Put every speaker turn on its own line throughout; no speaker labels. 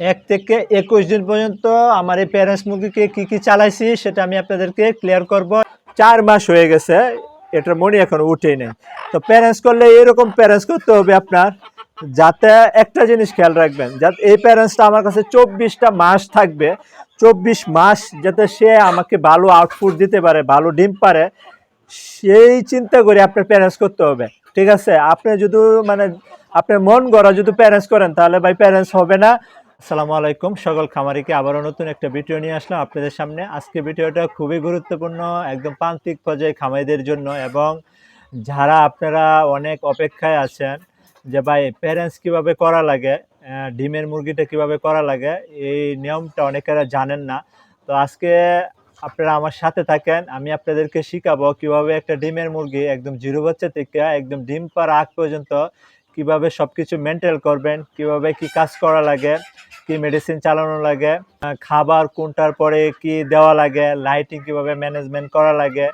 1 থেকে 21 দিন পর্যন্ত আমার এই প্যারেন্টস মুরগিকে কি চালাইছি সেটা আমি আপনাদেরকে ক্লিয়ার করব। 4 মাস হয়ে গেছে, এটার মনি এখনো উঠেই নেই। তো প্যারেন্টস করলে এরকম প্যারেন্টস করতে হবে আপনার, যাতে একটা জিনিস খেয়াল রাখবেন, যাতে এই প্যারেন্টসটা আমার কাছে 24টা মাস থাকবে। 24 মাস যাতে সে আমাকে ভালো আউটপুট দিতে পারে, ভালো ডিম পারে, সেই চিন্তা করে আপনার প্যারেন্টস করতে হবে। ঠিক আছে, আপনি যদি মানে আপনার মন গড়া যদি প্যারেন্টস করেন তাহলে ভাই প্যারেন্টস হবে না। আসসালামু আলাইকুম, সকল খামারিকে আবারও নতুন একটা ভিডিও নিয়ে আসলাম আপনাদের সামনে। আজকে ভিডিওটা খুবই গুরুত্বপূর্ণ, একদম প্রান্তিক পর্যায়ে খামারিদের জন্য, এবং যারা আপনারা অনেক অপেক্ষায় আছেন যে ভাই প্যারেন্টস কিভাবে করা লাগে, ডিমের মুরগিটা কিভাবে করা লাগে, এই নিয়মটা অনেকেরা জানেন না। তো আজকে আপনারা আমার সাথে থাকেন, আমি আপনাদেরকে শিখাবো কিভাবে একটা ডিমের মুরগি একদম জিরো বাচ্চা থেকে একদম ডিম পাড়া আগ পর্যন্ত কিভাবে সবকিছু মেনটেন করবেন, কিভাবে কি কাজ করা লাগে, কি মেডিসিন চালানো লাগে, খাবার কোনটার পরে কি দেওয়া লাগে, লাইটিং কিভাবে ম্যানেজমেন্ট করা লাগে।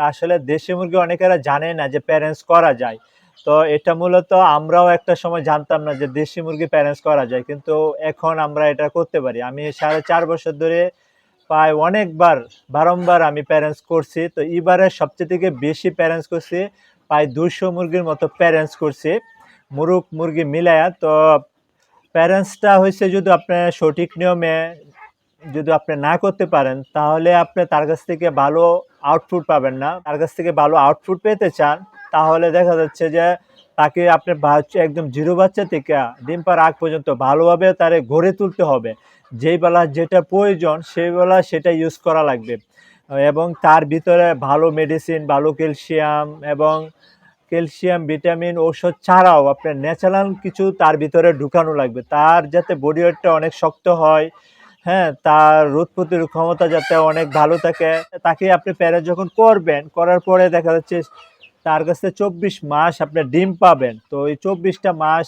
আসলে দেশি মুরগি অনেকেরা জানে না যে প্যারেন্টস করা যায়। তো এটা মূলত আমরাও একটা সময় জানতাম না যে দেশি মুরগি প্যারেন্টস করা যায়, কিন্তু এখন আমরা এটা করতে পারি। আমি 4.5 বছর ধরে প্রায় অনেকবার বারংবার আমি প্যারেন্টস করছি। তো এবারে সবচেয়ে থেকে বেশি প্যারেন্টস করছি, প্রায় 200 মুরগির মতো প্যারেন্টস করছি মুরগি মিলায়া। তো প্যারেন্টসটা হয়েছে যদি আপনি সঠিক নিয়মে যদি আপনি না করতে পারেন তাহলে আপনি তার কাছ থেকে ভালো আউটপুট পাবেন না। তার কাছ থেকে ভালো আউটপুট পেতে চান তাহলে দেখা যাচ্ছে যে তাকে আপনি একদম জিরো বাচ্চা থেকে ডিম পাড়ার আগ পর্যন্ত ভালোভাবে তারে গড়ে তুলতে হবে। যেই বেলা যেটা প্রয়োজন সেই বেলা সেটা ইউজ করা লাগবে, এবং তার ভিতরে ভালো মেডিসিন, ভালো ক্যালসিয়াম, ভিটামিন, ঔষধ ছাড়াও আপনার ন্যাচারাল কিছু তার ভিতরে ঢুকানো লাগবে, তার যাতে বডি ওয়েটটা অনেক শক্ত হয়। হ্যাঁ, তার রোগ প্রতিরোধ ক্ষমতা যাতে অনেক ভালো থাকে। তাকে আপনি প্যারেন্ট যখন করবেন, করার পরে দেখা যাচ্ছে তার কাছে 24 মাস আপনার ডিম পাবেন। তো এই 24টা মাস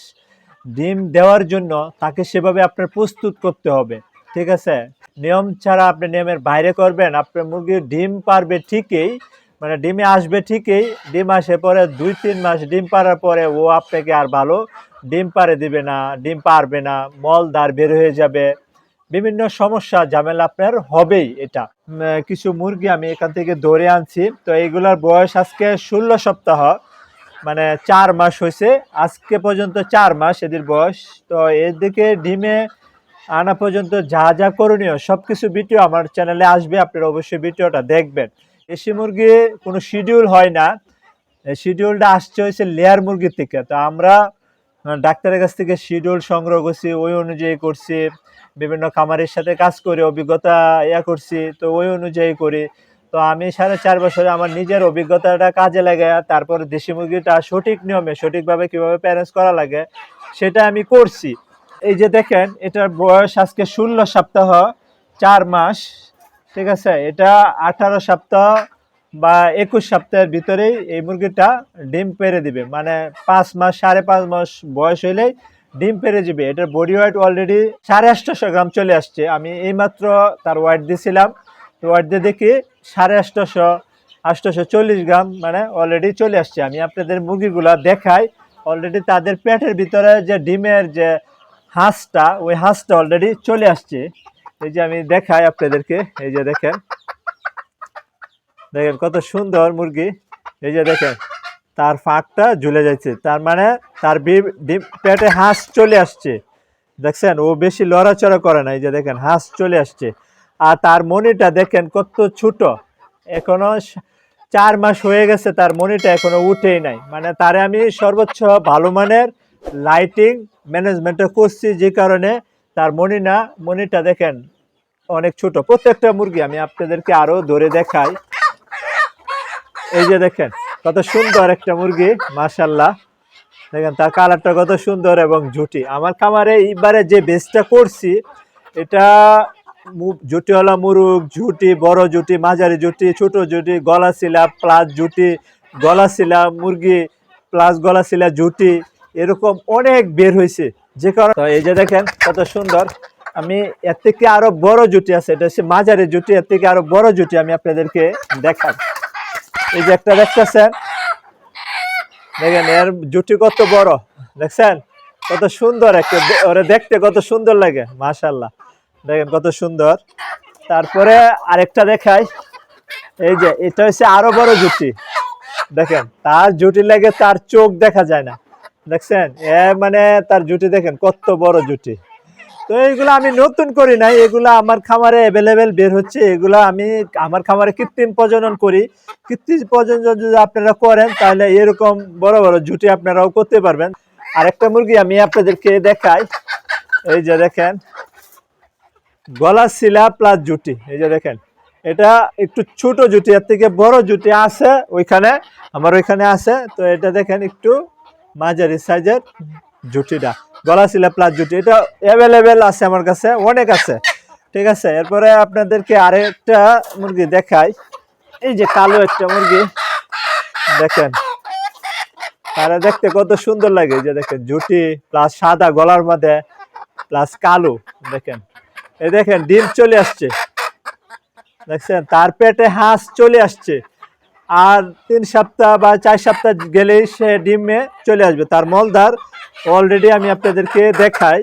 ডিম দেওয়ার জন্য তাকে সেভাবে আপনার প্রস্তুত করতে হবে। ঠিক আছে, নিয়ম ছাড়া আপনি নিয়মের বাইরে করবেন, আপনার মুরগির ডিম পারবে ঠিকই, মানে ডিমে আসবে ঠিকই। ডিম আসে পরে 2-3 মাস ডিম পারার পরে ও আপনাকে আর ভালো ডিম পারে দিবে না, ডিম পারবে না, মলদার বের হয়ে যাবে, বিভিন্ন সমস্যা ঝামেলা আপনার হবেই। এটা কিছু মুরগি আমি এখান থেকে ধরে আনছি, তো এইগুলার বয়স আজকে 16 সপ্তাহ, মানে 4 মাস হয়েছে আজকে পর্যন্ত, 4 মাস এদের বয়স। তো এদিকে ডিমে আনা পর্যন্ত যা যা করণীয় সবকিছু ভিডিও আমার চ্যানেলে আসবে, আপনারা অবশ্যই ভিডিওটা দেখবেন। দেশি মুরগি কোনো শিডিউল হয় না, শিডিউলটা আসছে হয়েছে লেয়ার মুরগির থেকে। তো আমরা ডাক্তারের কাছ থেকে শিডিউল সংগ্রহ করছি, ওই অনুযায়ী করছি, বিভিন্ন খামারের সাথে কাজ করে অভিজ্ঞতা করছি, তো ওই অনুযায়ী করি। তো আমি 4.5 বছরে আমার নিজের অভিজ্ঞতাটা কাজে লাগে, তারপর দেশি মুরগিটা সঠিক নিয়মে সঠিকভাবে কিভাবে প্যারেন্টস করা লাগে সেটা আমি করছি। এই যে দেখেন, এটার বয়স আজকে 16 সপ্তাহ 4 মাস। ঠিক আছে, এটা 18 সপ্তাহ বা 21 সপ্তাহের ভিতরেই এই মুরগিটা ডিম পেড়ে দিবে, মানে 5 মাস 5.5 মাস বয়স হইলেই ডিম পেড়ে যাবে। এটার বডি ওয়েট অলরেডি 850 গ্রাম চলে আসছে। আমি এইমাত্র তার ওয়েট দিয়েছিলাম, তো ওয়েট দিয়ে দেখি 850 গ্রাম, মানে অলরেডি চলে আসছে। আমি আপনাদের মুরগিগুলা দেখাই, অলরেডি তাদের পেটের ভিতরে যে ডিমের যে হাঁসটা, ওই হাঁসটা অলরেডি চলে আসছে। এই যে আমি দেখাই আপনাদেরকে, এই যে দেখেন, দেখেন কত সুন্দর মুরগি। এই যে দেখেন তার ফাঁকটা ঝুলে যাচ্ছে, তার মানে তার পেটে হাঁস চলে আসছে। দেখছেন, ও বেশি লড়াচড়া করে না। এই যে দেখেন হাঁস চলে আসছে, আর তার মনিটা দেখেন কত ছোট, এখনো 4 মাস হয়ে গেছে, তার মনিটা এখনো উঠেই নাই। মানে তারে আমি সর্বোচ্চ ভালো মানের লাইটিং ম্যানেজমেন্টটা করছি, যে কারণে তার মনিটা দেখেন অনেক ছোট। প্রত্যেকটা মুরগি আমি আপনাদেরকে আরো ধরে দেখাই। এই যে দেখেন কত সুন্দর একটা মুরগি, মাশাআল্লাহ। দেখেন তার কালারটা কত সুন্দর এবং ঝুটি। আমার খামারে এইবারে যে বেচটা করছি, এটা ঝুটিওয়ালা মুরগ, ঝুটি, বড় ঝুটি, মাঝারি ঝুটি, ছোট ঝুটি, গলা শিলা প্লাস ঝুটি, গলা শিলা মুরগি প্লাস গলা শিলা ঝুটি, এরকম অনেক বের হয়েছে। যে কারণে এই যে দেখেন কত সুন্দর। আমি এর থেকে আরো বড় ঝুটি আছে, এটা হচ্ছে মাঝারি ঝুটি, এর থেকে আরো বড় ঝুটি আমি আপনাদেরকে দেখাই। এই যে একটা দেখতেছেন, দেখেন এর জুটি কত বড়, দেখছেন কত সুন্দর একটা ওরে দেখতে কত সুন্দর লাগে মাশাআল্লাহ। দেখেন কত সুন্দর। তারপরে আরেকটা দেখাই, এই যে এটা হচ্ছে আরো বড় জুটি। দেখেন তার জুটি লাগে তার চোখ দেখা যায় না, দেখছেন মানে তার জুটি দেখেন কত বড় জুটি। তো এইগুলো আমি নতুন করি নাই, এগুলা আমার খামারে অ্যাভেলেবেল বের হচ্ছে। এগুলা আমি আমার খামারে কৃত্রিম প্রজনন করি। কৃত্রিম প্রজনন যদি আপনারা করেন তাহলে এরকম বড় বড় জুটি আপনারাও করতে পারবেন। আরেকটা মুরগি আমি আপনাদেরকে দেখাই, এই যে দেখেন গলা শিলা প্লাস জুটি। এই যে দেখেন এটা একটু ছোট জুটি, এর থেকে বড় জুটি আছে ওইখানে, আমার ওইখানে আছে। তো এটা দেখেন একটু মাঝারি সাইজের জুটিটা, গলা শিলা প্লাস জুটি, এটা অ্যাভেলেবেল আছে আমার কাছে, অনেক আছে। ঠিক আছে, এরপরে আপনাদেরকে আরেকটা মুরগি দেখাই, এই যে কালো একটা মুরগি দেখেন, তারা দেখতে কত সুন্দর লাগে। যে দেখেন জুটি প্লাস সাদা গলার মধ্যে প্লাস কালো, দেখেন এই দেখেন ডিম চলে আসছে, দেখছেন তার পেটে হাঁস চলে আসছে। আর 3 সপ্তাহ বা 4 সপ্তাহ গেলেই সে ডিমে চলে আসবে। তার মলদার অলরেডি আমি আপনাদেরকে দেখাই,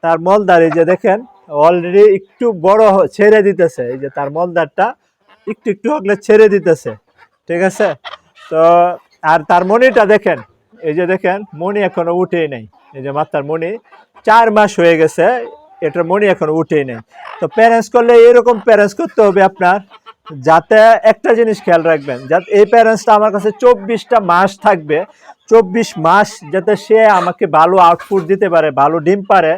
তার মলদার এই যে দেখেন অলরেডি একটু বড় ছেড়ে দিতেছে। এই যে তার মলদারটা একটু একটু হলে ছেড়ে দিতেছে। ঠিক আছে, তো আর তার মনিটা দেখেন, এই যে দেখেন মনি এখনো উঠেই নাই। এই যে মাথার মনি 4 মাস হয়ে গেছে, এটার মনি এখনো উঠেই নাই। তো প্যারেন্টস করলে এরকম প্যারেন্টস করতে হবে আপনার, যাতে একটা জিনিস খেয়াল রাখবেন, যাতে এই প্যারেন্টসটা আমার কাছে 24টা মাস থাকবে। 24 মাস যাতে সে আমাকে ভালো আউটপুট দিতে পারে, ভালো ডিম পারে,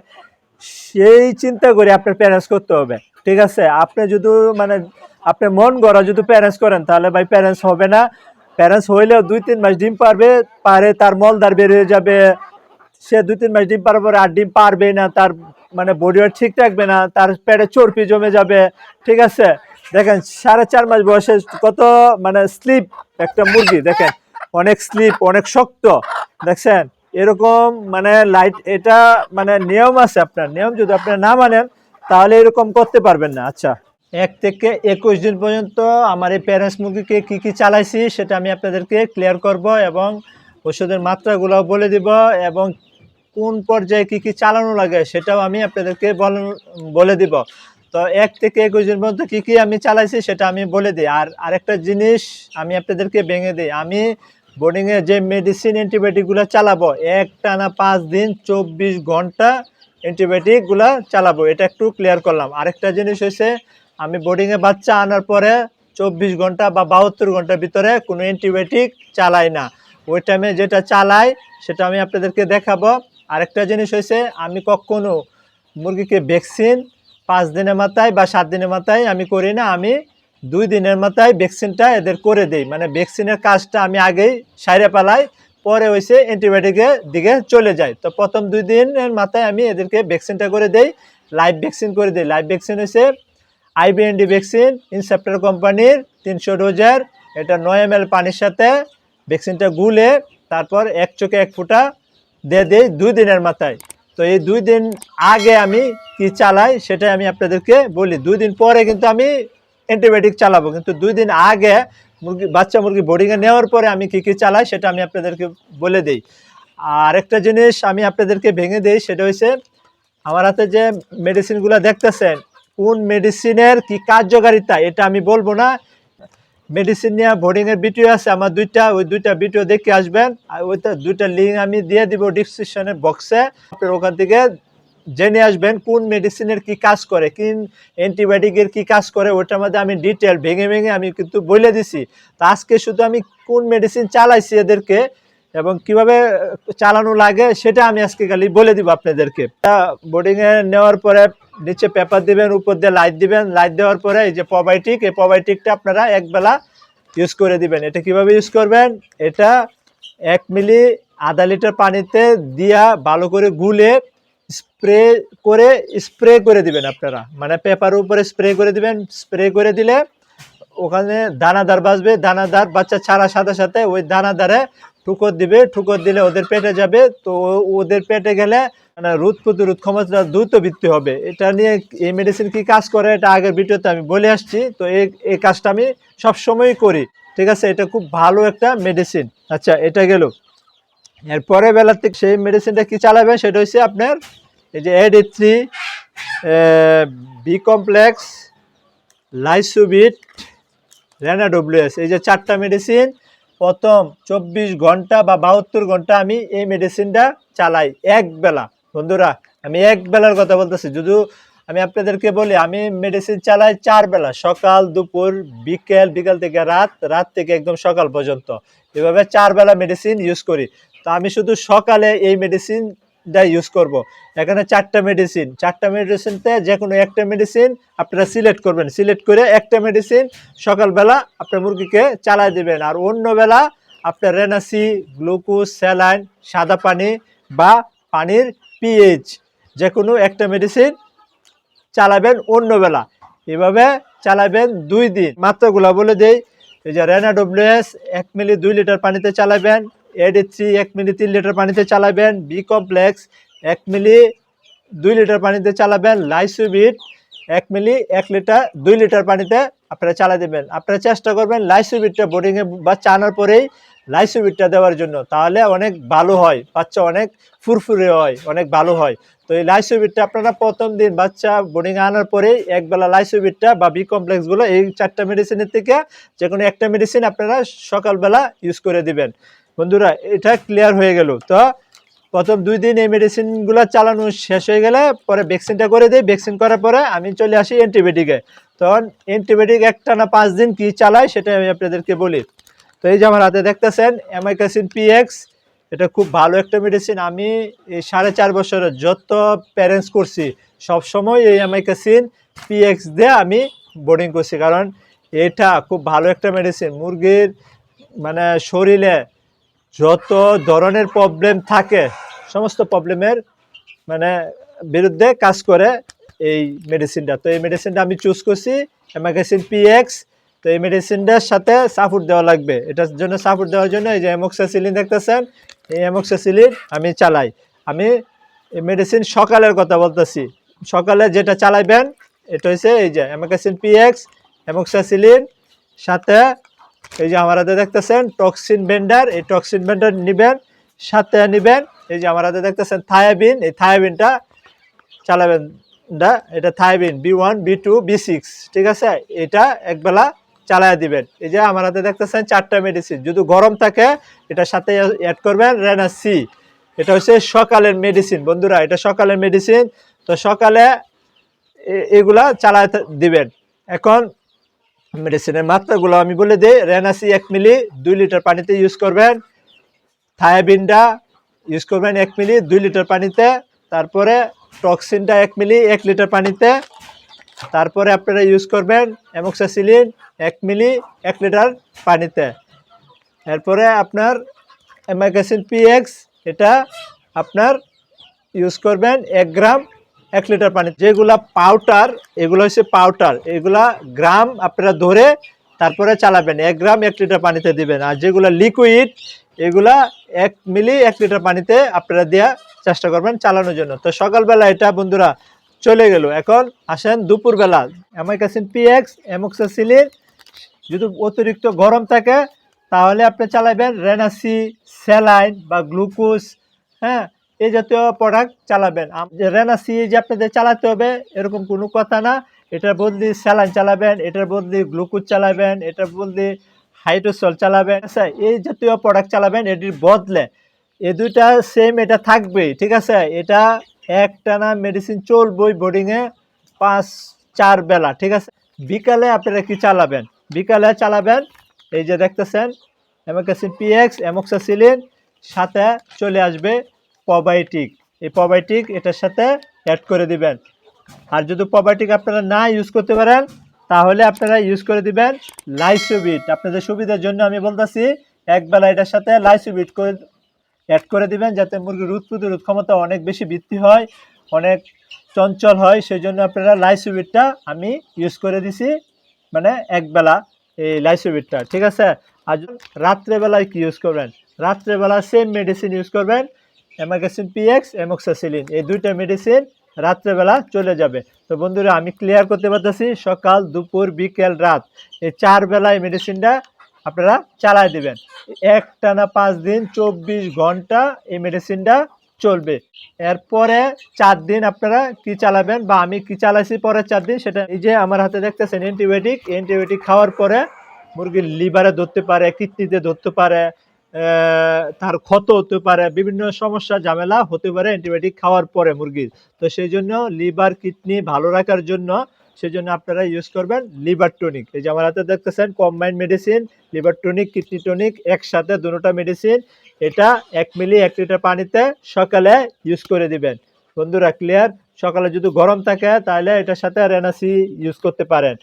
সেই চিন্তা করে আপনার প্যারেন্টস করতে হবে। ঠিক আছে, আপনি যদি মানে আপনি মন গড়া যদি প্যারেন্টস করেন তাহলে ভাই প্যারেন্টস হবে না। প্যারেন্টস হইলেও 2-3 মাস ডিম পারে তার মলদার বের হয়ে যাবে, সে 2-3 মাস ডিম পারার পরে আর ডিম পারবে না, তার মানে বডি ওয়েট ঠিক থাকবে না, তার পেটে চর্বি জমে যাবে। ঠিক আছে, দেখেন 4.5 মাস বয়সে কত মানে স্লিপ একটা মুরগি, দেখেন অনেক স্লিপ, অনেক শক্ত, দেখছেন এরকম মানে লাইট, এটা মানে নিয়ম আছে, আপনার নিয়ম যদি আপনার না মানেন তাহলে এরকম করতে পারবেন না। আচ্ছা, 1 থেকে 21 দিন পর্যন্ত আমার এই প্যারেন্টস মুরগিকে কি কি চালাইছি সেটা আমি আপনাদেরকে ক্লিয়ার করব, এবং ওষুধের মাত্রাগুলো বলে দিব, এবং কোন পর্যায়ে কি কি চালানো লাগে সেটাও আমি আপনাদেরকে বলে দিব। তো 1 থেকে 21 দিন পর্যন্ত কি কি আমি চালাইছি সেটা আমি বলে দিই। আর আরেকটা জিনিস আমি আপনাদেরকে ভেঙে দিই, আমি বোর্ডিংয়ে যে মেডিসিন অ্যান্টিবায়োটিকগুলো চালাবো একটানা 5 দিন 24 ঘন্টা অ্যান্টিবায়োটিকগুলো চালাবো, এটা একটু ক্লিয়ার করলাম। আরেকটা জিনিস হয়েছে, আমি বোর্ডিংয়ে বাচ্চা আনার পরে 24 ঘন্টা বা 72 ঘন্টার ভিতরে কোনো অ্যান্টিবায়োটিক চালাই না, ওই টাইমে যেটা চালাই সেটা আমি আপনাদেরকে দেখাবো। আরেকটা জিনিস হয়েছে, আমি কখনো মুরগিকে ভ্যাকসিন 5 দিনের মাথায় বা 7 দিনের মাথায় আমি করি না, আমি 2 দিনের মাথায় ভ্যাকসিনটা এদের করে দেই। মানে ভ্যাকসিনের কাজটা আমি আগেই সাইরে পালাই, পরে হয়েছে অ্যান্টিবায়োটিকের দিকে চলে যায়। তো প্রথম 2 দিনের মাথায় আমি এদেরকে ভ্যাকসিনটা করে দেই, লাইভ ভ্যাকসিন করে দিই। লাইভ ভ্যাকসিন হয়েছে আইবিএনডি ভ্যাকসিন, ইনসেপ্টার কোম্পানির 300 ডোজের, এটা 9 ml পানির সাথে ভ্যাকসিনটা গুলে তারপর 1 চোখে 1 ফোঁটা দিয়ে দিই 2 দিনের মাথায়। তো এই 2 দিন আগে আমি কি চালাই সেটাই আমি আপনাদেরকে বলি। 2 দিন পরে কিন্তু আমি অ্যান্টিবায়োটিক চালাবো, কিন্তু 2 দিন আগে বাচ্চা মুরগি বোর্ডিংয়ে নেওয়ার পরে আমি কি কি চালাই সেটা আমি আপনাদেরকে বলে দিই। আর একটা জিনিস আমি আপনাদেরকে ভেঙে দিই, সেটা হচ্ছে আমার হাতে যে মেডিসিনগুলো দেখতেছেন, কোন মেডিসিনের কি কার্যকারিতা এটা আমি বলবো না। মেডিসিন নিয়ে বোর্ডিংয়ের ভিডিও আছে আমার 2টা, ওই 2টা ভিডিও দেখে আসবেন। আর ওইটা 2টা লিঙ্ক আমি দিয়ে দিব ডিসক্রিপশনের বক্সে, আপনার ওখান থেকে জেনে আসবেন কোন মেডিসিনের কি কাজ করে, কোন অ্যান্টিবায়োটিকের কি কাজ করে, ওটার মধ্যে আমি ডিটেল ভেঙে ভেঙে আমি কিন্তু বলে দিছি। তো আজকে শুধু আমি কোন মেডিসিন চালাইছি এদেরকে এবং কিভাবে চালানো লাগে সেটা আমি আজকে খালি বলে দিব আপনাদেরকে। বোর্ডিংয়ে নেওয়ার পরে নিচে পেপার দিবেন, উপর দিয়ে লাইট দিবেন, লাইট দেওয়ার পরে এই যে প্রোবায়োটিক, এই প্রোবায়োটিকটা আপনারা একবেলা ইউজ করে দিবেন। এটা কিভাবে ইউজ করবেন, এটা 1 মিলি আধা লিটার পানিতে দিয়া ভালো করে গুলে স্প্রে করে দিবেন আপনারা, মানে পেপারের উপরে স্প্রে করে দিবেন। স্প্রে করে দিলে ওখানে দানাদার বাঁচবে, দানাদার বাচ্চা ছাড়ার সাথে সাথে ওই দানাদারে ঠুকর দিবে, ঠুকর দিলে ওদের পেটে যাবে। তো ওদের পেটে গেলে মানে রোগ প্রতিরোধ ক্ষমতা দ্রুত বৃদ্ধি হবে। এটা নিয়ে এই মেডিসিন কি কাজ করে এটা আগের ভিডিওতে আমি বলে আসছি। তো এই কাজটা আমি সবসময়ই করি। ঠিক আছে, এটা খুব ভালো একটা মেডিসিন। আচ্ছা, এটা গেল। এরপরে বেলা থেকে সেই মেডিসিনটা কি চালাবেন সেটা হচ্ছে আপনার এই যে AD3, বি কমপ্লেক্স, লাইসোবিট, রেনাডব্লিউএস, এই যে 4টা মেডিসিন প্রথম 24 ঘন্টা বা 72 ঘন্টা আমি এই মেডিসিনটা চালাই এক বেলা। বন্ধুরা আমি এক বেলার কথা বলতেছি, যদি আমি আপনাদেরকে বলি আমি মেডিসিন চালাই 4 বেলা, সকাল, দুপুর, বিকেল, বিকাল থেকে রাত, রাত থেকে একদম সকাল পর্যন্ত, এভাবে 4 বেলা মেডিসিন ইউজ করি। তো আমি শুধু সকালে এই মেডিসিনটা ইউজ করব। এখানে 4টা মেডিসিনতে যে কোনো একটা মেডিসিন আপনারা সিলেক্ট করবেন, সিলেক্ট করে একটা মেডিসিন সকালবেলা আপনার মুরগিকে চালাই দেবেন, আর অন্য বেলা আপনার রেনাসি, গ্লুকোজ, স্যালাইন, সাদা পানি বা পানির পিএইচ যে কোনো একটা মেডিসিন চালাবেন অন্য বেলা। এভাবে চালাবেন 2 দিন। মাত্রাগুলো বলে দেই, এই যে রেনাডব্লিউএস 1 মিলি 2 লিটার পানিতে চালাবেন, AD3 1 মিলি 3 লিটার পানিতে চালাবেন, বি কমপ্লেক্স 1 মিলি 2 লিটার পানিতে চালাবেন, লাইসোবিট 1 মিলি 1 লিটার 2 লিটার পানিতে আপনারা চালা দেবেন। আপনারা চেষ্টা করবেন লাইসোবিটটা বোর্ডিংয়ে বাচ্চা আনার পরেই লাইসোবিটটা দেওয়ার জন্য, তাহলে অনেক ভালো হয়, বাচ্চা অনেক ফুরফুরে হয়, অনেক ভালো হয়। তো এই লাইসোবিটটা আপনারা প্রথম দিন বাচ্চা বোর্ডিংয়ে আনার পরেই একবেলা লাইসোবিটটা বা বি কমপ্লেক্সগুলো এই 4টা মেডিসিনের থেকে যে কোনো একটা মেডিসিন আপনারা সকালবেলা ইউজ করে দিবেন। বন্ধুরা এটা ক্লিয়ার হয়ে গেল। তো প্রথম 2 দিন এই মেডিসিনগুলো চালানো শেষ হয়ে গেলে পরে ভ্যাকসিনটা করে দিই, ভ্যাকসিন করার পরে আমি চলে আসি অ্যান্টিবায়োটিকে। তখন অ্যান্টিবায়োটিক একটানা 5 দিন কি চালাই সেটা আমি আপনাদেরকে বলি। তো এই যে আমার হাতে দেখতেছেন অ্যামাইকাসিন পিএক্স, এটা খুব ভালো একটা মেডিসিন। আমি এই 4.5 বছরে যত প্যারেন্টস করছি সবসময় এই অ্যামাইকাসিন পিএক্স দিয়ে আমি বোর্ডিং করছি, কারণ এটা খুব ভালো একটা মেডিসিন। মুরগির মানে শরীরে যত ধরনের প্রবলেম থাকে সমস্ত প্রবলেমের মানে বিরুদ্ধে কাজ করে এই মেডিসিনটা। তো এই মেডিসিনটা আমি চুজ করছি অ্যামাইকাসিন পিএক্স। তো এই মেডিসিনটার সাথে সাপোর্ট দেওয়া লাগবে, এটার জন্য সাপোর্ট দেওয়ার জন্য এই যে অ্যামোক্সাসিলিন দেখতেছেন, এই অ্যামোক্সাসিলিন আমি চালাই। আমি এই মেডিসিন সকালের কথা বলতেছি, সকালে যেটা চালাইবেন এটা হচ্ছে এই যে অ্যামোক্সাসিন পিএক্স, অ্যামোক্সাসিলিন, সাথে এই যে আমার হাতে দেখতেছেন টক্সিন বেন্ডার, এই টক্সিন বেন্ডার নেবেন, সাথে নেবেন এই যে আমার হাতে দেখতেছেন থায়াবিন, এই থায়াবিনটা চালাবেন। এটা থায়াবিন B1, B2, B6, ঠিক আছে, এটা একবেলা চালায় দিবেন। এই যে আমার হাতে দেখতেছেন 4টা মেডিসিন, যদি গরম থাকে এটার সাথে অ্যাড করবেন রেনাসি, এটা হচ্ছে সকালের মেডিসিন। বন্ধুরা এটা সকালের মেডিসিন, তো সকালে এগুলা চালায় দিবেন। এখন মেডিসিনের মাত্রাগুলো আমি বলে দিই, রেনাসি 1 মিলি 2 লিটার পানিতে ইউজ করবেন, থায়াবিনটা ইউজ করবেন 1 মিলি 2 লিটার পানিতে, তারপরে টক্সিনটা 1 মিলি 1 লিটার পানিতে, তারপরে আপনারা ইউজ করবেন অ্যামোক্সাসিলিন 1 মিলি 1 লিটার পানিতে। এরপরে আপনার অ্যামাইকাসিন পিএক্স, এটা আপনার ইউজ করবেন 1 গ্রাম 1 লিটার পানি। যেগুলা পাউডার এগুলো হচ্ছে পাউডার, এগুলা গ্রাম আপনারা ধরে তারপরে চালাবেন, 1 গ্রাম 1 লিটার পানিতে দিবেন। আর যেগুলো লিকুইড এগুলা 1 মিলি 1 লিটার পানিতে আপনারা দেওয়া চেষ্টা করবেন চালানোর জন্য। তো সকালবেলা এটা বন্ধুরা চলে গেল। এখন আসেন দুপুরবেলা, অ্যামাইকাসিন পিএক্স, অ্যামোক্সাসিলিন, যদি অতিরিক্ত গরম থাকে তাহলে আপনি চালাবেন রেনাসি, স্যালাইন বা গ্লুকোজ, হ্যাঁ এই জাতীয় প্রোডাক্ট চালাবেন। রেনাসি যে আপনাদের চালাতে হবে এরকম কোনো কথা না, এটার বদলে স্যালাইন চালাবেন, এটার বদলে গ্লুকোজ চালাবেন, এটার বদলে হাইড্রোসল চালাবেন, আচ্ছা এই জাতীয় প্রোডাক্ট চালাবেন। এটির বদলে এই দুইটা সেম এটা থাকবেই, ঠিক আছে। এটা একটানা মেডিসিন চলবই বোর্ডিংয়ে 5-4 বেলা, ঠিক আছে। বিকালে আপনারা কি চালাবেন, বিকালে চালাবেন এই যে দেখতেছেন অ্যামাইকাসিন পিএক্স, অ্যামোক্সাসিলিন, সাথে চলে আসবে প্রোবায়োটিক। এই প্রোবায়োটিক এটার সাথে অ্যাড করে দিবেন। আর যদি প্রোবায়োটিক আপনারা না ইউজ করতে পারেন তাহলে আপনারা ইউজ করে দিবেন লাইসোবিট। আপনাদের সুবিধার জন্য আমি বলতেছি একবেলা এটার সাথে লাইসোবিট করে অ্যাড করে দিবেন, যাতে মুরগির রোগ প্রতিরোধ ক্ষমতা অনেক বেশি বৃদ্ধি হয়, অনেক চঞ্চল হয়। সেই জন্য আপনারা লাইসোবিটটা আমি ইউজ করে দিছি, মানে একবেলা এই লাইসোবিটটা, ঠিক আছে। আর রাত্রেবেলায় কি ইউজ করবেন, রাত্রেবেলা সেম মেডিসিন ইউজ করবেন, অ্যামাইকাসিন পিএক্স, অ্যামোক্সাসিলিন, এই দুইটা মেডিসিন রাত্রেবেলা চলে যাবে। তো বন্ধুরা আমি ক্লিয়ার করতে পারতেছি, সকাল, দুপুর, বিকেল, রাত এই 4 বেলায় মেডিসিনটা আপনারা চালাই দিবেন। একটানা 5 দিন 24 ঘন্টা এই মেডিসিনটা চলবে। এরপরে 4 দিন আপনারা কি চালাবেন বা আমি কি চালাইছি পরে 4 দিন সেটা এই যে আমার হাতে দেখতেছেন অ্যান্টিবায়োটিক খাওয়ার পরে মুরগির লিভারে ধরতে পারে, কিডনিতে ধরতে পারে, তার ক্ষত হতে পারে, বিভিন্ন সমস্যা ঝামেলা হতে পারে অ্যান্টিবায়োটিক খাওয়ার পরে মুরগির। তো সেই জন্য লিভার কিডনি ভালো রাখার জন্য সেজন্য আপনারা ইউজ করবেন লিভার টনিক। এই যে আমার হাতে দেখতেছেন combined medicine, liver tonic, kidney tonic একসাথে দুটোটা মেডিসিন। এটা 1 মিলি 1 লিটার পানিতে সকালে ইউজ করে দিবেন। বন্ধুরা ক্লিয়ার? সকালে যদি গরম থাকে তাহলে এটার সাথে রেনাসি ইউজ করতে পারেন।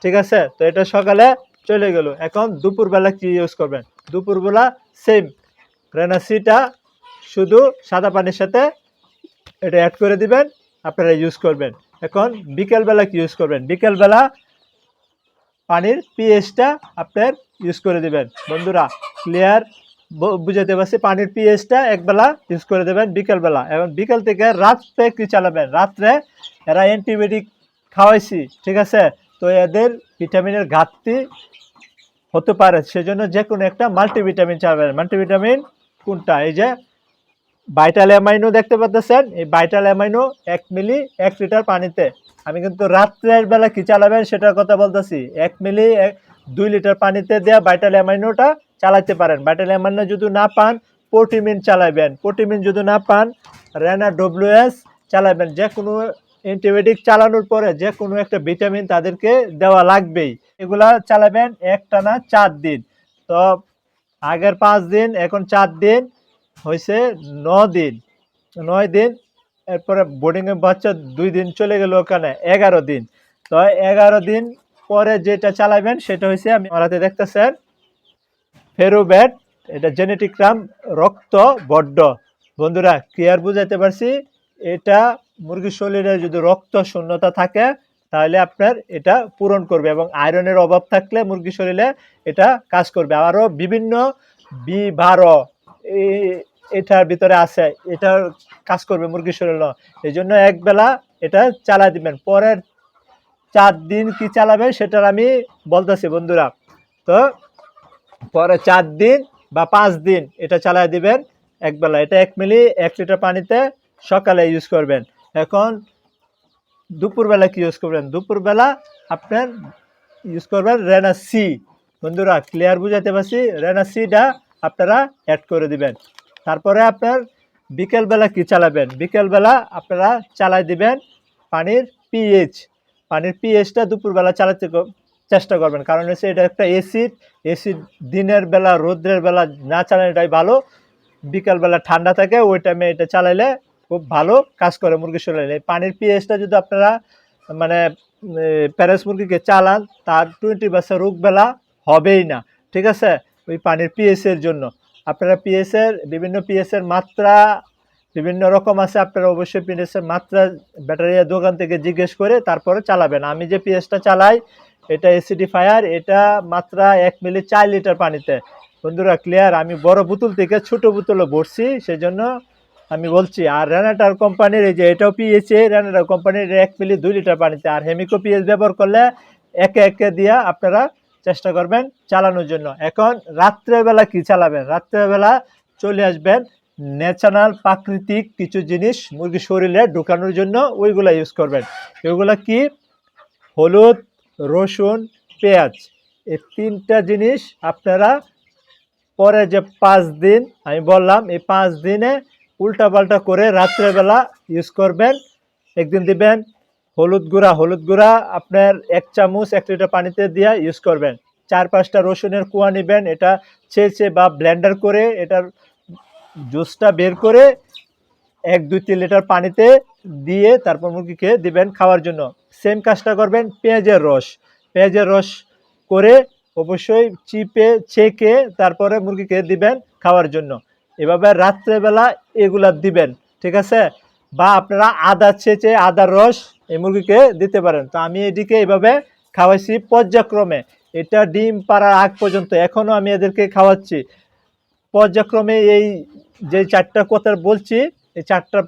ঠিক আছে? তো এটা সকালে চলে গেল। এখন দুপুরবেলা কি ইউজ করবেন? দুপুরবেলা সেম রেনাসিটা শুধু সাদা পানির সাথে এটা অ্যাড করে দিবেন, আপনারা ইউজ করবেন। এখন বিকেলবেলা কি ইউজ করবেন? বিকেলবেলা পানির পিএইচটা আপনার ইউজ করে দিবেন। বন্ধুরা ক্লিয়ার? বুঝাতে পারছি? পানির পিএইচটা একবেলা ইউজ করে দেবেন বিকেলবেলা। এবং বিকেল থেকে রাত্রে কি চালাবেন? রাত্রে এরা অ্যান্টিবায়োটিক খাওয়াইছি, ঠিক আছে? তো এদের ভিটামিনের ঘাটতি হতে পারে, সেজন্য যে কোনো একটা মাল্টিভিটামিন চালাবেন। মাল্টিভিটামিন কোনটা? এই যে ভাইটাল অ্যামাইনো দেখতে পাচ্ছেন, এই ভাইটাল অ্যামাইনো 1 মিলি 1 লিটার পানিতে। আমি কিন্তু রাত্রের বেলা কি চালাবেন সেটার কথা বলতেছি। 1 মিলি 2 লিটার পানিতে দেওয়া ভাইটাল অ্যামাইনোটা চালাতে পারেন। ভাইটাল অ্যামাইনো যদি না পান প্রোটিমিন চালাবেন। প্রোটিমিন যদি না পান রেনা ডব্লিউএস চালাবেন। যে কোনো অ্যান্টিবায়োটিক চালানোর পরে যে কোনো একটা ভিটামিন তাদেরকে দেওয়া লাগবেই। এগুলা চালাবেন একটানা 4 দিন। তো আগের 5 দিন, এখন 4 দিন হয়েছে 9 দিন। 9 দিন এরপরে বোর্ডিংয়ে বাচ্চা 2 দিন চলে গেল, ওখানে 11 দিন। তো 11 দিন পরে যেটা চালাবেন সেটা হয়েছে আমি আমার হাতে দেখতেছেন ফেরোব্যাট। এটা জেনেটিক রাম রক্ত বড্ড। বন্ধুরা ক্লিয়ার বুঝাইতে পারছি? এটা মুরগির শরীরে যদি রক্ত শূন্যতা থাকে তাহলে আপনার এটা পূরণ করবে, এবং আয়রনের অভাব থাকলে মুরগির শরীরে এটা কাজ করবে। আরও বিভিন্ন B12 এটার ভিতরে আছে, এটার কাজ করবে মুরগির শরীরে। এই জন্য একবেলা এটা চালা দিবেন। পরের 4 দিন কি চালাবে সেটার আমি বলতেছি বন্ধুরা। তো পরে 4 দিন বা 5 দিন এটা চালাই দিবেন একবেলা। এটা 1 মিলি 1 লিটার পানিতে সকালে ইউজ করবেন। এখন দুপুরবেলা কি ইউজ করবেন? দুপুরবেলা আপনার ইউজ করবেন রেনা সি। বন্ধুরা ক্লিয়ার বুঝাতে পারছি? রেনা সিটা আপনারা অ্যাড করে দিবেন। তারপরে আপনার বিকেলবেলা কি চালাবেন? বিকেলবেলা আপনারা চালাই দিবেন পানির পিএইচ। পানির পিএইচটা দুপুরবেলা চালাতে চেষ্টা করবেন, কারণ হচ্ছে এটা একটা অ্যাসিড দিনের বেলা রৌদ্রের বেলা না চালানোটাই ভালো। বিকালবেলা ঠান্ডা থাকে, ওই টাইমে এটা চালাইলে খুব ভালো কাজ করে মুরগির শরীরে। পানির পিএইচটা যদি আপনারা মানে প্যারেন্টস মুরগিকে চালান তার 20% রোগ বেলা হবেই না, ঠিক আছে? ওই পানির পিএইচের জন্য আপনারা বিভিন্ন পিএইচের মাত্রা বিভিন্ন রকম আছে, আপনারা অবশ্যই পিএইচের মাত্রা ব্যাটারিয়া দোকান থেকে জিজ্ঞেস করে তারপরে চালাবেন। আমি যে পিএইচটা চালাই এটা এসিডিফায়ার, এটা মাত্রা 1 মিলি 4 লিটার পানিতে। বন্ধুরা ক্লিয়ার? আমি বড় বোতল থেকে ছোট বোতলে ভরছি, সেই জন্য আমি বলছি। আর রেনাটার কোম্পানির এই যে এটাও পিএইচে, রেনাটার কোম্পানির 1 মিলি 2 লিটার পানিতে। আর হেমিকো পিএইচ ব্যবহার করলে একে একে দিয়া আপনারা চেষ্টা করবেন চালানোর জন্য। এখন রাত্রেবেলা কি চালাবেন? রাত্রেবেলা চলে আসবেন ন্যাচারাল প্রাকৃতিক কিছু জিনিস মুরগির শরীরে ঢুকানোর জন্য, ওইগুলা ইউজ করবেন। এগুলা কি? হলুদ, রসুন, পেঁয়াজ, এই 3টা জিনিস আপনারা পরে যে 5 দিন আমি বললাম এই 5 দিনে উল্টাপাল্টা করে রাত্রেবেলা ইউজ করবেন। একদিন দিবেন হলুদ গুঁড়া আপনার 1 চামচ 1 লিটার পানিতে দিয়ে ইউজ করবেন। 4-5টা রসুনের কোয়া নেবেন, এটা ছেঁচে বা ব্লেন্ডার করে এটার জুসটা বের করে 1-2-3 লিটার পানিতে দিয়ে তারপর মুরগিকে দিবেন খাওয়ার জন্য। সেম কাজটা করবেন পেঁয়াজের রস করে অবশ্যই চিপে ছেঁকে তারপরে মুরগিকে দিবেন খাওয়ার জন্য। এভাবে রাত্রেবেলা এগুলা দিবেন, ঠিক আছে? বা আপনারা আদা ছেঁচে আদার রস এই মুরগিকে দিতে পারেন। তো আমি এদিকে এইভাবে খাওয়াইছি পর্যায়ক্রমে। এটা ডিম পাড়ার আগ পর্যন্ত এখনও আমি এদেরকে খাওয়াচ্ছি পর্যায়ক্রমে। এই যে 4টা কথা বলছি এই 4টা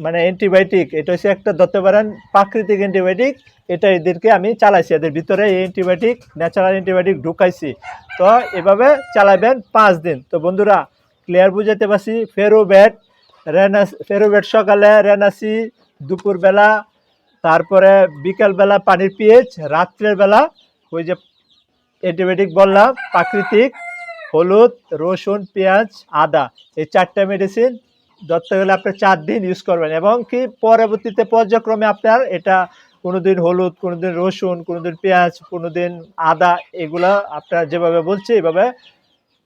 মানে অ্যান্টিবায়োটিক, এটা হচ্ছে একটা ধরতে পারেন প্রাকৃতিক অ্যান্টিবায়োটিক, এটা এদেরকে আমি চালাইছি, এদের ভিতরে এই অ্যান্টিবায়োটিক ন্যাচারাল অ্যান্টিবায়োটিক ঢুকাইছি। তো এভাবে চালাবেন 5 দিন। তো বন্ধুরা ক্লিয়ার বুঝাতে পারছি। ফেরোভেট সকালে, রেনাসি দুপুরবেলা, তারপরে বিকালবেলা পানির পিএইচ, রাত্রের বেলা ওই যে অ্যান্টিবায়োটিক বললাম প্রাকৃতিক, হলুদ, রসুন, পেঁয়াজ, আদা, এই 4টা মেডিসিন ধরতে গেলে আপনি 4 দিন ইউজ করবেন, এবং কি পরবর্তীতে পর্যায়ক্রমে আপনার এটা কোনোদিন হলুদ, কোনোদিন রসুন, কোনোদিন পেঁয়াজ, কোনোদিন আদা, এগুলা আপনার যেভাবে বলছি এভাবে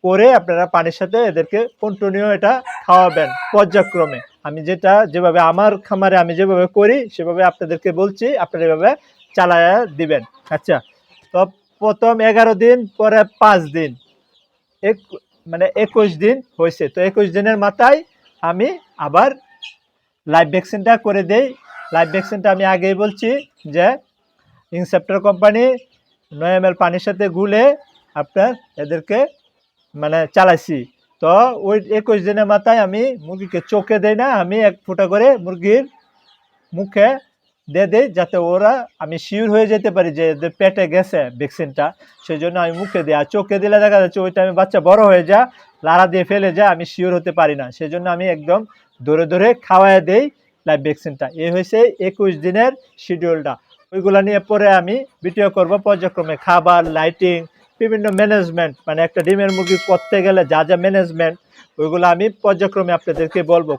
করে আপনারা পানির সাথে এদেরকে কন্টিনিউ এটা খাওয়াবেন পর্যায়ক্রমে। আমি যেভাবে আমার খামারে আমি যেভাবে করি সেভাবে আপনাদেরকে বলছি, আপনারা এভাবে চালায়া দিবেন। আচ্ছা, তো প্রথম 11 দিন, পরে 5 দিন, মানে 21 দিন হয়েছে। তো 21 দিনের মাথায় আমি আবার লাইভ ভ্যাকসিনটা করে দেই। লাইভ ভ্যাকসিনটা আমি আগেই বলছি যে ইনসেপ্টর কোম্পানি 9 ml পানির সাথে গুলে আপনার এদেরকে মানে চালাইছি। তো ওই 21 দিনের মাথায় আমি মুরগিকে চোখে দেই না, আমি 1 ফোঁটা করে মুরগির মুখে দিয়ে দিই, যাতে ওরা আমি শিওর হয়ে যেতে পারি যে এদের পেটে গেছে ভ্যাকসিনটা, সেই জন্য আমি মুখে দিই। আর চোখে দিলে দেখা যাচ্ছে ওই টাইমে বাচ্চা বড় হয়ে যায়, লাড়া দিয়ে ফেলে যায়, আমি শিওর হতে পারি না, সেই জন্য আমি একদম ধরে ধরে খাওয়াই দেই লাইভ ভ্যাকসিনটা। এই হয়েছে 21 দিনের শিডিউলটা। ওইগুলো নিয়ে পরে আমি ভিডিও করব পর্যায়ক্রমে, খাবার, লাইটিং, বিভিন্ন ম্যানেজমেন্ট, মানে একটা ডিমের মুরগি করতে গেলে যা যা ম্যানেজমেন্ট, ওইগুলো আমি পর্যায়ক্রমে আপনাদেরকে বলবো।